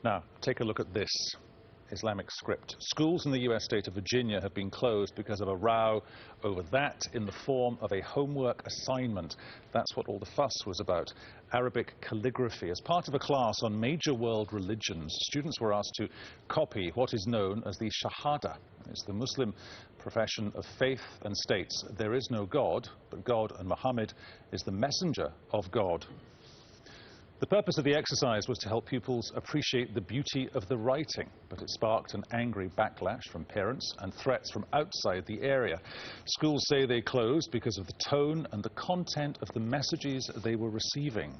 Now, take a look at this Islamic script. Schools in the US state of Virginia have been closed because of a row over that in the form of a homework assignment. That's what all the fuss was about. Arabic calligraphy. As part of a class on major world religions, students were asked to copy what is known as the Shahada. It's the Muslim profession of faith and states there is no God, but God, and Muhammad is the messenger of God. The purpose of the exercise was to help pupils appreciate the beauty of the writing, but it sparked an angry backlash from parents and threats from outside the area. Schools say they closed because of the tone and the content of the messages they were receiving.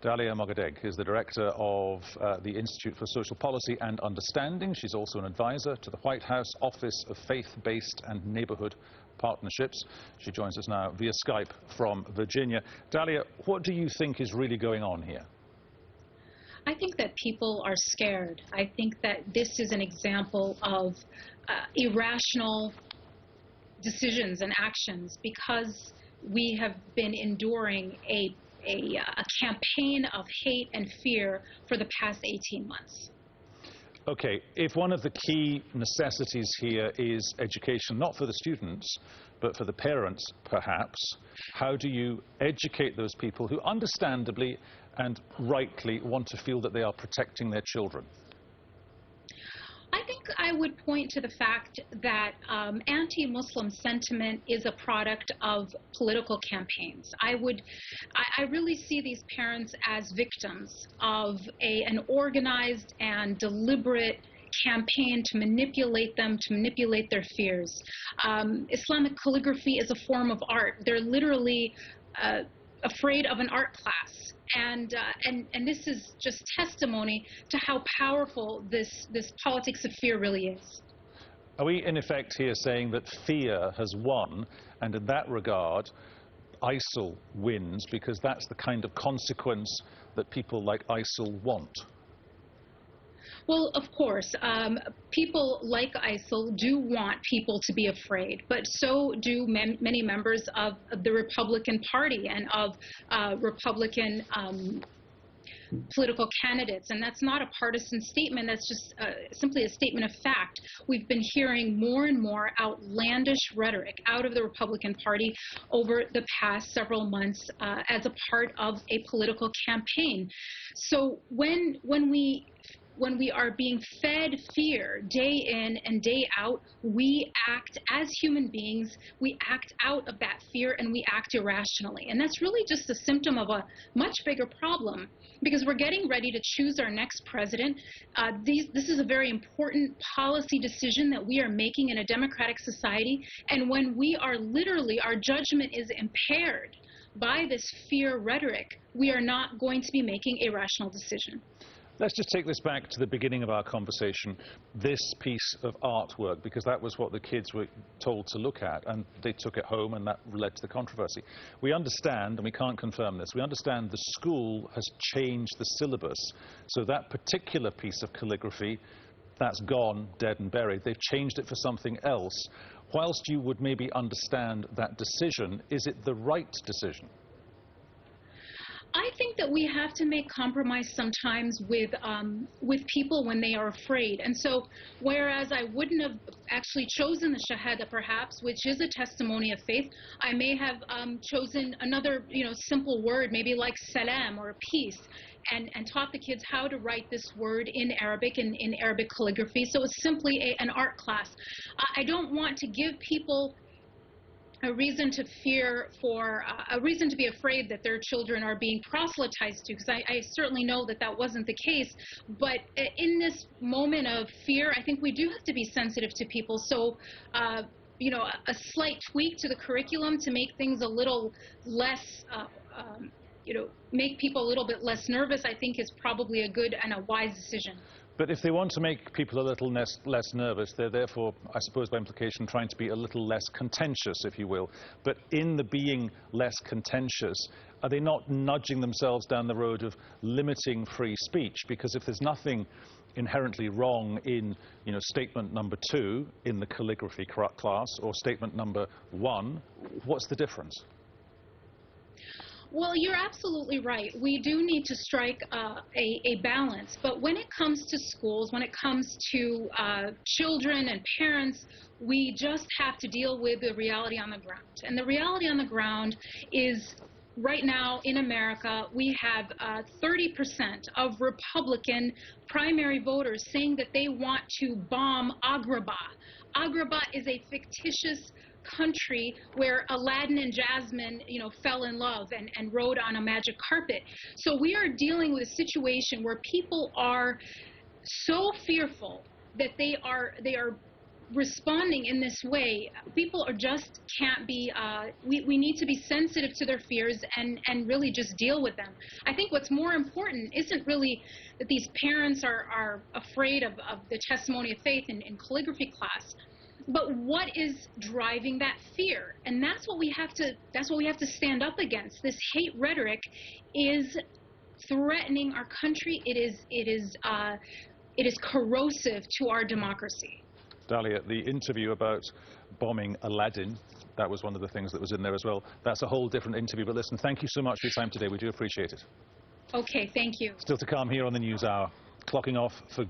Dalia Mogahed is the director of the Institute for Social Policy and Understanding. She's also an advisor to the White House Office of Faith-Based and Neighborhood Partnerships. She joins us now via Skype from Virginia. Dalia, what do you think is really going on here? I think that people are scared. I think that this is an example of irrational decisions and actions because we have been enduring a campaign of hate and fear for the past 18 months. Okay, if one of the key necessities here is education, not for the students, but for the parents, perhaps, how do you educate those people who understandably and rightly want to feel that they are protecting their children? I think I would point to the fact that anti-Muslim sentiment is a product of political campaigns. I really see these parents as victims of an organized and deliberate campaign to manipulate them, to manipulate their fears. Islamic calligraphy is a form of art. They're literally afraid of an art class. And this is just testimony to how powerful this politics of fear really is. Are we in effect here saying that fear has won, and in that regard ISIL wins because that's the kind of consequence that people like ISIL want? Well, of course, people like ISIL do want people to be afraid, but so do many members of the Republican Party and of Republican political candidates. And that's not a partisan statement. That's just simply a statement of fact. We've been hearing more and more outlandish rhetoric out of the Republican Party over the past several months as a part of a political campaign. So when we are being fed fear day in and day out, we act as human beings, we act out of that fear and we act irrationally. And that's really just a symptom of a much bigger problem because we're getting ready to choose our next president. This is a very important policy decision that we are making in a democratic society. And when we are literally, our judgment is impaired by this fear rhetoric, we are not going to be making a rational decision. Let's just take this back to the beginning of our conversation, this piece of artwork, because that was what the kids were told to look at, and they took it home, and that led to the controversy. We understand, and we can't confirm this, we understand the school has changed the syllabus, so that particular piece of calligraphy, that's gone, dead and buried. They've changed it for something else. Whilst you would maybe understand that decision, is it the right decision? I think that we have to make compromise sometimes with people when they are afraid. And so whereas I wouldn't have actually chosen the Shahada perhaps, which is a testimony of faith, I may have chosen another simple word, maybe like salam or peace, and taught the kids how to write this word in Arabic and in Arabic calligraphy. So it's simply an art class. I don't want to give people a reason to a reason to be afraid that their children are being proselytized to, because I certainly know that that wasn't the case. But in this moment of fear, I think we do have to be sensitive to people. So, a slight tweak to the curriculum to make things a little less, make people a little bit less nervous, I think is probably a good and a wise decision. But if they want to make people a little less nervous, they're therefore, I suppose by implication, trying to be a little less contentious, if you will. But in the being less contentious, are they not nudging themselves down the road of limiting free speech? Because if there's nothing inherently wrong in, statement number 2 in the calligraphy class or statement number 1, what's the difference? Well, you're absolutely right. We do need to strike a balance. But when it comes to schools, when it comes to children and parents, we just have to deal with the reality on the ground. And the reality on the ground is right now in America, we have 30% of Republican primary voters saying that they want to bomb Agrabah. Agrabah is a fictitious country where Aladdin and Jasmine, fell in love and rode on a magic carpet. So we are dealing with a situation where people are so fearful that they are responding in this way. People are just can't be, we need to be sensitive to their fears and really just deal with them. I think what's more important isn't really that these parents are afraid of the testimony of faith in calligraphy class, but what is driving that fear? And that's what we have to stand up against. This hate rhetoric is threatening our country. It is corrosive to our democracy. Dalia, the interview about bombing Aladdin, that was one of the things that was in there as well. That's a whole different interview. But listen, thank you so much for your time today. We do appreciate it. Okay, thank you. Still to come here on the News Hour. Clocking off for